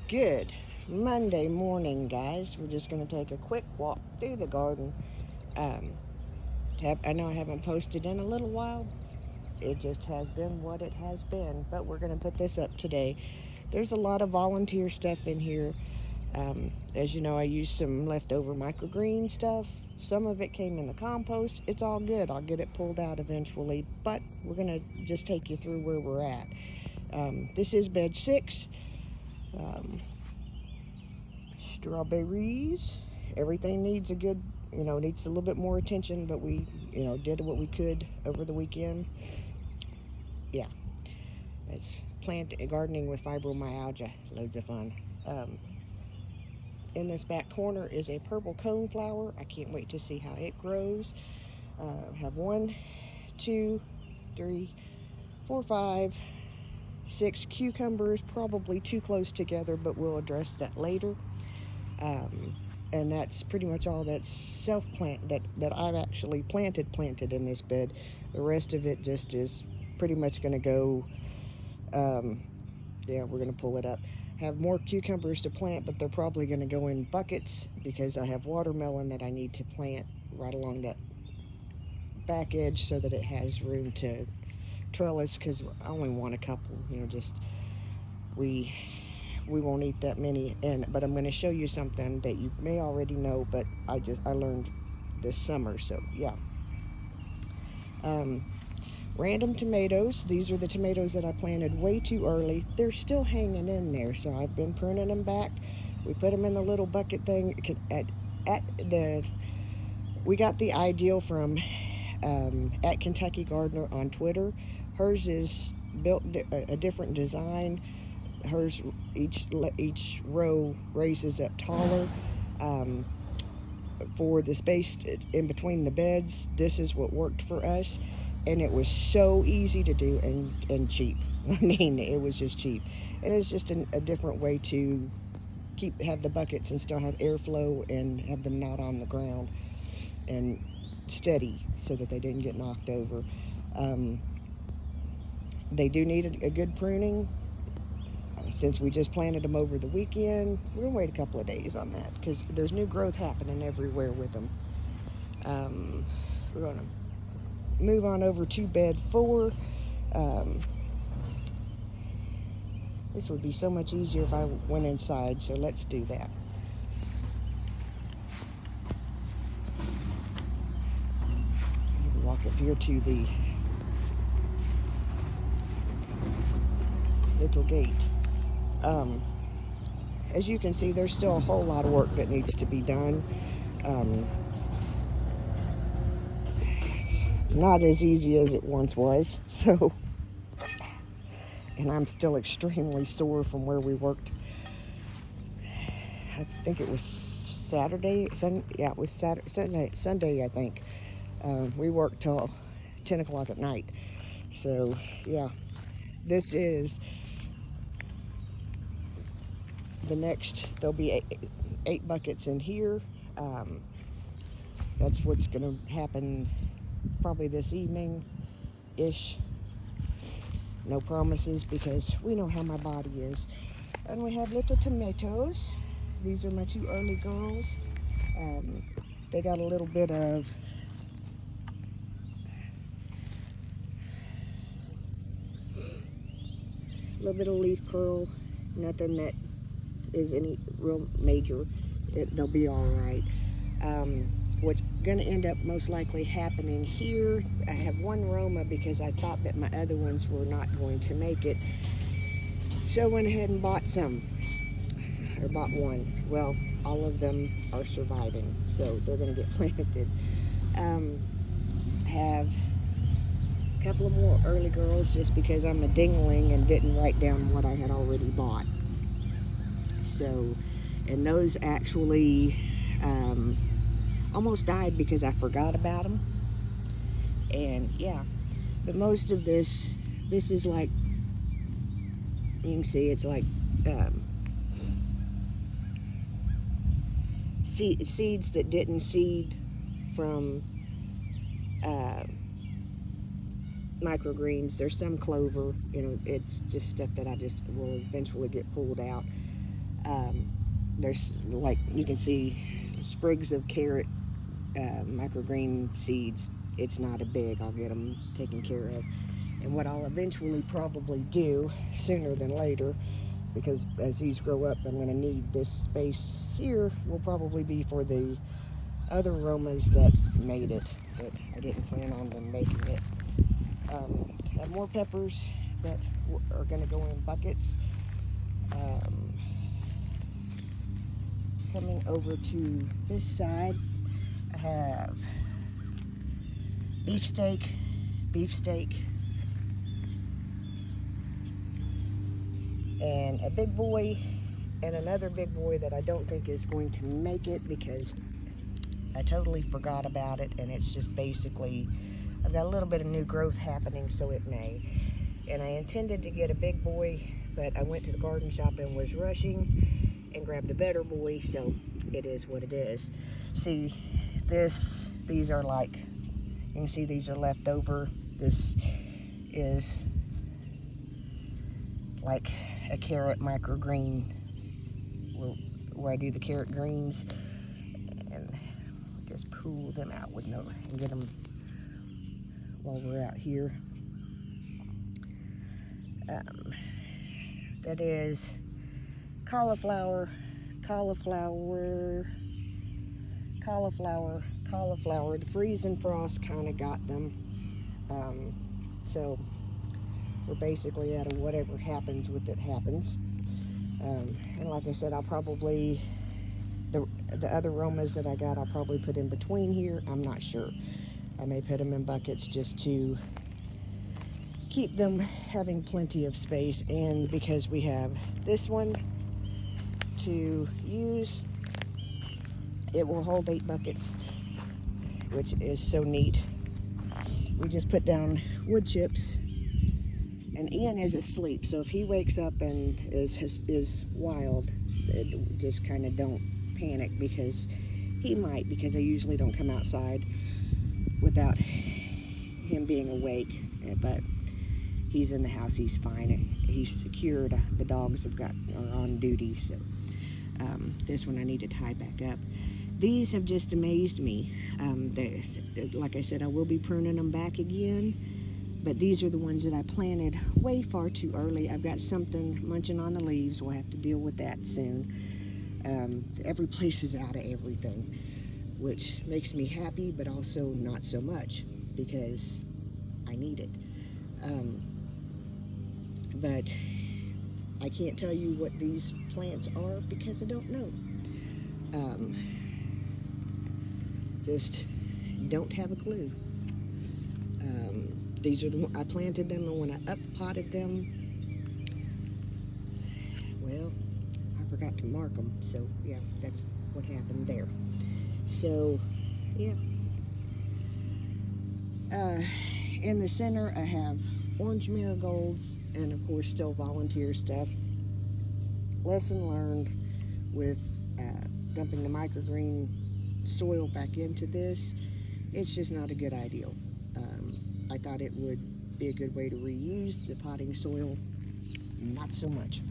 Good Monday morning, guys. We're just going to take a quick walk through the garden. Um, I know I haven't posted in a little while. It just has been what it has been, but we're going to put this up today. There's a lot of volunteer stuff in here. As you know, I used some leftover microgreen stuff. Some of it came in the compost. It's all good. I'll get it pulled out eventually, but we're going to just take you through where we're at. This is bed 6. Um, Strawberries. Everything needs needs a little bit more attention, but we, did what we could over the weekend. Yeah, it's plant gardening with fibromyalgia. Loads of fun. In this back corner is a purple coneflower. I can't wait to see how it grows. Have 1, 2, 3, 4, 5, 6 cucumbers, probably too close together, but we'll address that later. And that's pretty much all that's self-plant that I've actually planted in this bed. The rest of it just is pretty much going to go, yeah, we're going to pull it up. Have more cucumbers to plant, but they're probably going to go in buckets because I have watermelon that I need to plant right along that back edge so that it has room to trellis, because I only want a couple, just we won't eat that many. But I'm going to show you something that you may already know, but I learned this summer. So yeah. Random tomatoes. These are the tomatoes that I planted way too early. They're still hanging in there, so I've been pruning them back. We put them in the little bucket thing we got the ideal from at Kentucky Gardener on Twitter. Hers is built a different design. Hers, each row raises up taller. For the space in between the beds, this is what worked for us, and it was so easy to do and cheap. I mean, it was just cheap, and it's just a different way to have the buckets and still have airflow and have them not on the ground and steady so that they didn't get knocked over. They do need a good pruning. Since we just planted them over the weekend, we're going to wait a couple of days on that because there's new growth happening everywhere with them. We're going to move on over to bed 4. This would be so much easier if I went inside, so let's do that. Walk up here to the little gate. As you can see, there's still a whole lot of work that needs to be done. It's not as easy as it once was, so, and I'm still extremely sore from where we worked. I think it was Sunday, it was Sunday, I think. We worked till 10 o'clock at night. So, yeah, this is the next. There'll be 8 buckets in here. That's what's going to happen probably this evening-ish. No promises because we know how my body is. And we have little tomatoes. These are my 2 early girls. They got a little bit of leaf curl. Nothing that is any real major. They'll be all right. What's going to end up most likely happening here, I have 1 Roma because I thought that my other ones were not going to make it. So I went ahead and bought 1. Well, all of them are surviving, so they're going to get planted. Have a couple of more early girls just because I'm a dingling and didn't write down what I had already bought. So, and those actually almost died because I forgot about them. And yeah, but most of this is like, you can see it's like seeds that didn't seed from microgreens. There's some clover, it's just stuff that I just will eventually get pulled out. There's, like, you can see sprigs of carrot microgreen seeds. It's not a big. I'll get them taken care of. And what I'll eventually probably do sooner than later, because as these grow up, I'm going to need this space here, will probably be for the other aromas that made it, but I didn't plan on them making it. Have more peppers that are going to go in buckets. Coming over to this side, I have beefsteak, and a big boy, and another big boy that I don't think is going to make it because I totally forgot about it, and it's just basically, I've got a little bit of new growth happening, so it may. And I intended to get a big boy, but I went to the garden shop and was rushing and grabbed a better boy, so it is what it is. See, these are like, you can see these are left over. This is like a carrot microgreen where I do the carrot greens, and just pull them out with no, and get them while we're out here. That is cauliflower. The freeze and frost kind of got them. So we're basically out of whatever happens with it happens. And like I said, I'll probably, the other aromas that I got, I'll probably put in between here. I'm not sure. I may put them in buckets just to keep them having plenty of space, and because we have this one to use, it will hold 8 buckets, which is so neat. We just put down wood chips, and Ian is asleep, so if he wakes up and is wild, just kind of don't panic, because he might, because I usually don't come outside without him being awake, but he's in the house, he's fine, he's secured. The dogs are on duty, so this one I need to tie back up. These have just amazed me. Like I said, I will be pruning them back again, but these are the ones that I planted way far too early. I've got something munching on the leaves. We'll have to deal with that soon. Every place is out of everything, which makes me happy, but also not so much, because I need it. But I can't tell you what these plants are because I don't know. Just don't have a clue. These are I planted them, and when I up-potted them, well, I forgot to mark them, so yeah, that's what happened there. So, yeah. In the center, I have orange marigolds, and of course still volunteer stuff. Lesson learned with dumping the microgreen soil back into this, it's just not a good idea. I thought it would be a good way to reuse the potting soil, not so much.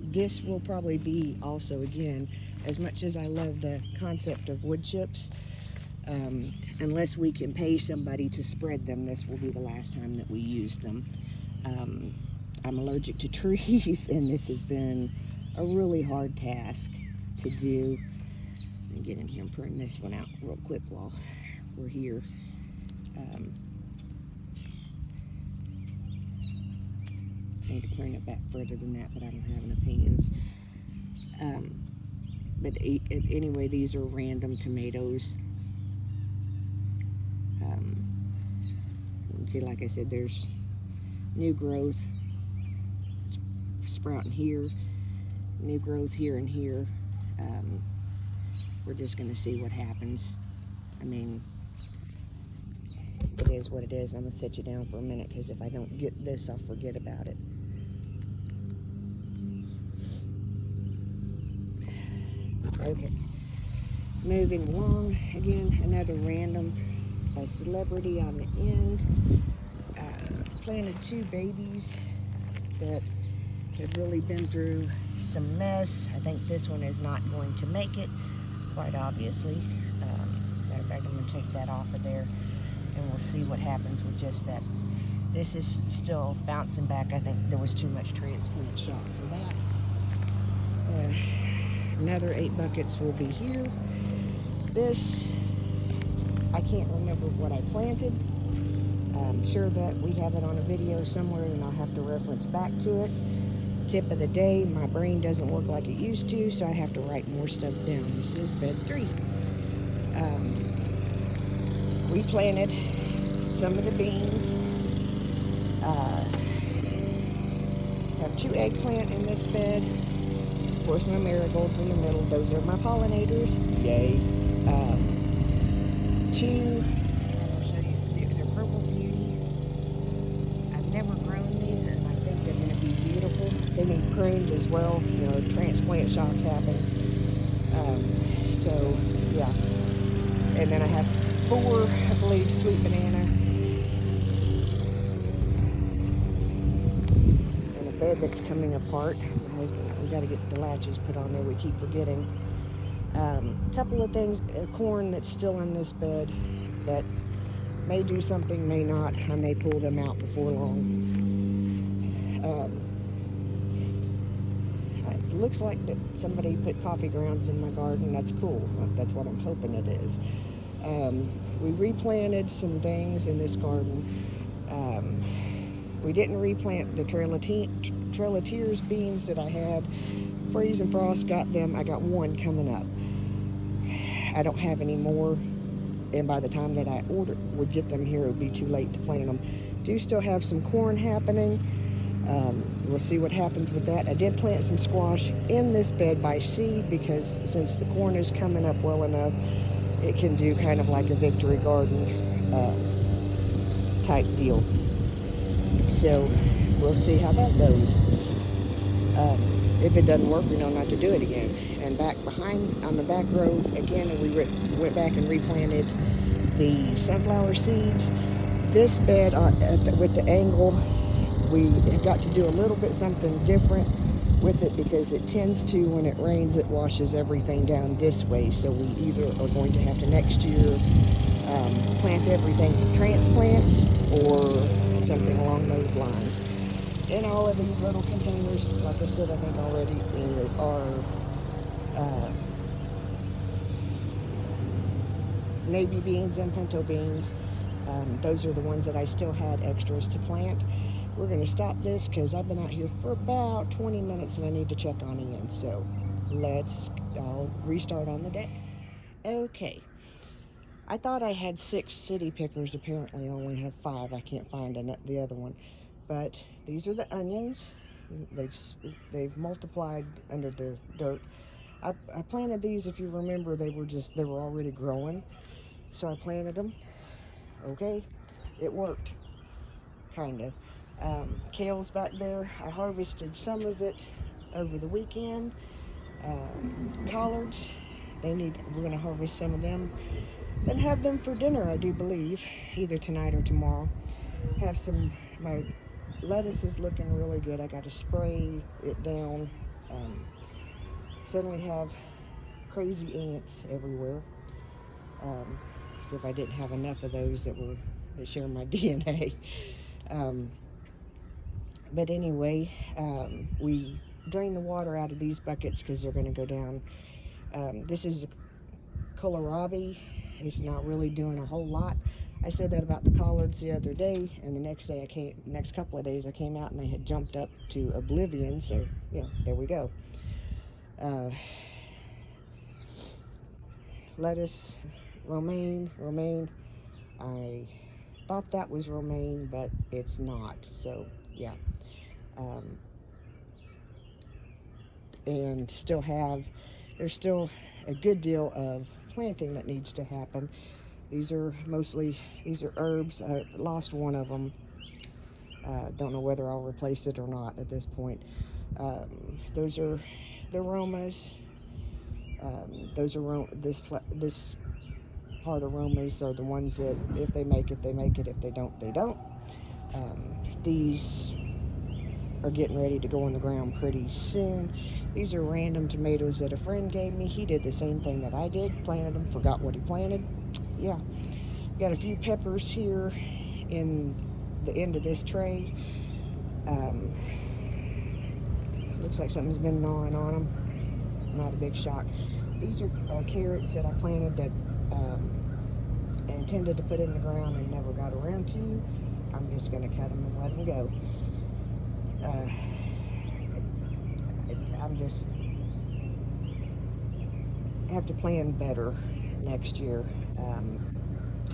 This will probably be also, again, as much as I love the concept of wood chips, unless we can pay somebody to spread them, this will be the last time that we use them. I'm allergic to trees, and this has been a really hard task to do. Let me get in here and prune this one out real quick while we're here. I need to prune it back further than that, but I don't have enough hands. But anyway, these are random tomatoes. See, like I said, there's new growth. It's sprouting here, new growth here and here. We're just going to see what happens. I mean, it is what it is. I'm going to set you down for a minute, because if I don't get this, I'll forget about it. Okay, moving along. Again, another random celebrity on the end. Planted 2 babies that have really been through some mess. I think this one is not going to make it, quite obviously. Matter of fact, I'm going to take that off of there, and we'll see what happens with just that. This is still bouncing back. I think there was too much transplant shock for that. Another 8 buckets will be here. This, I can't remember what I planted. I'm sure that we have it on a video somewhere, and I'll have to reference back to it. Tip of the day, my brain doesn't work like it used to, so I have to write more stuff down. This is bed 3. We planted some of the beans. Have 2 eggplant in this bed. Of course, my marigolds in the middle. Those are my pollinators. Yay. 2, I'll show you, they're purple beauty. I've never grown these, and I think they're going to be beautiful. They need pruned as well. You know, transplant shock happens. So, yeah. And then I have 4, I believe, sweet banana. And a bed that's coming apart. We got to get the latches put on there. We keep forgetting. A couple of things, corn that's still in this bed that may do something, may not. I may pull them out before long. It looks like that somebody put coffee grounds in my garden. That's cool. That's what I'm hoping it is. We replanted some things in this garden. We didn't replant the Trelatiers beans that I had. Freeze and frost got them. I got 1 coming up. I don't have any more, and by the time that I would get them here, it would be too late to plant them. Do still have some corn happening. We'll see what happens with that. I did plant some squash in this bed by seed, because since the corn is coming up well enough, it can do kind of like a victory garden type deal. So we'll see how that goes. If it doesn't work, we know not to do it again. And back behind on the back row again, we went back and replanted the sunflower seeds. This bed with the angle, we have got to do a little bit something different with it, because it tends to, when it rains, it washes everything down this way. So we either are going to have to next year plant everything with transplants or something along those lines. In all of these little containers, like I said, I think already, are navy beans and pinto beans. Those are the ones that I still had extras to plant. We're going to stop this because I've been out here for about 20 minutes and I need to check on Ian. So I'll restart on the deck. Okay. I thought I had 6 city pickers. Apparently I only have 5. I can't find the other one. But these are the onions. They've multiplied under the dirt. I planted these, if you remember, they were already growing. So I planted them. Okay. It worked. Kind of. Kale's back there. I harvested some of it over the weekend. Collards, we're going to harvest some of them and have them for dinner, I do believe, either tonight or tomorrow. My lettuce is looking really good. I got to spray it down. Suddenly have crazy ants everywhere. As if I didn't have enough of those that share my DNA. But anyway, we drain the water out of these buckets because they're going to go down. This is kohlrabi. It's not really doing a whole lot. I said that about the collards the other day, and the next couple of days I came out and they had jumped up to oblivion. So yeah, there we go. Lettuce, romaine. I thought that was romaine, but it's not. So yeah. And there's still a good deal of planting that needs to happen. These are herbs. I lost one of them. Don't know whether I'll replace it or not at this point. Those are the aromas. This part of aromas are the ones that if they make it, they make it. If they don't, they don't. These are getting ready to go in the ground pretty soon. These are random tomatoes that a friend gave me. He did the same thing that I did, planted them, forgot what he planted. Yeah, got a few peppers here in the end of this tray. Looks like something's been gnawing on them. Not a big shock. These are carrots that I planted that I intended to put in the ground and never got around to. I'm just going to cut them and let them go. I'm just have to plan better next year.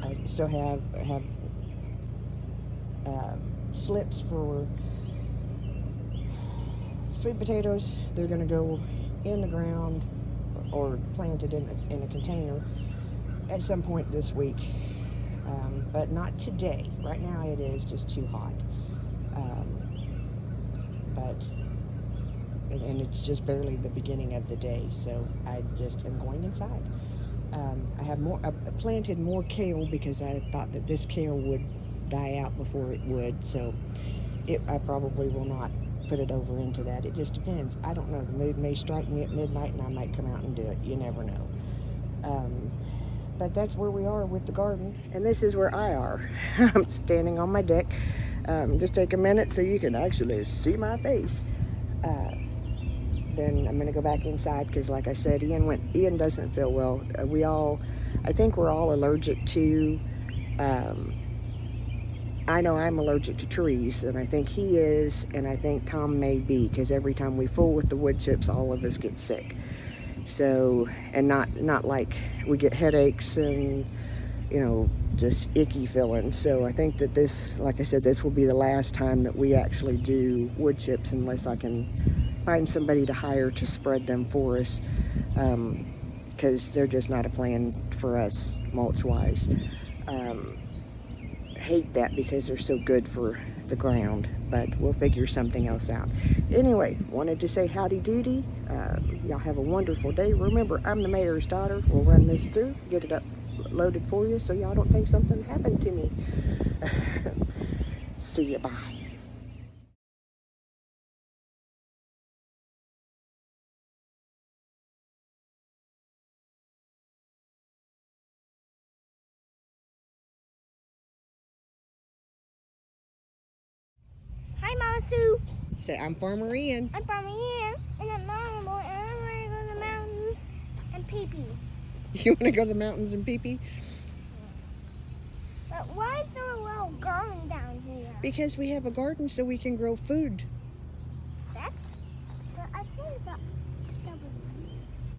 I still have slips for sweet potatoes. They're going to go in the ground or planted in a container at some point this week, but not today. Right now it is just too hot. And it's just barely the beginning of the day, so I just am going inside. I planted more kale because I thought that this kale would die out before it would, so I probably will not put it over into that. It just depends. I don't know. The mood may strike me at midnight and I might come out and do it. You never know. But that's where we are with the garden. And this is where I are. I'm standing on my deck. Just take a minute so you can actually see my face. Then I'm going to go back inside because, like I said, Ian doesn't feel well. I think we're all allergic to, I know I'm allergic to trees, and I think he is, and I think Tom may be, because every time we fool with the wood chips, all of us get sick. So, and not like we get headaches and, just icky feeling. So I think that this, like I said, this will be the last time that we actually do wood chips unless I can find somebody to hire to spread them for us, because they're just not a plan for us mulch-wise. Hate that because they're so good for the ground, but we'll figure something else out. Anyway, wanted to say howdy doody. Y'all have a wonderful day. Remember, I'm the mayor's daughter. We'll run this through, get it loaded for you so y'all don't think something happened to me. See ya, bye. Hi, Mama Sue. Say, I'm Farmer Ian. I'm Farmer Ian, and I'm Mama Boy, and I'm ready to go to the mountains and pee-pee. You want to go to the mountains and pee-pee? But why is there a little garden down here? Because we have a garden so we can grow food. But I think that was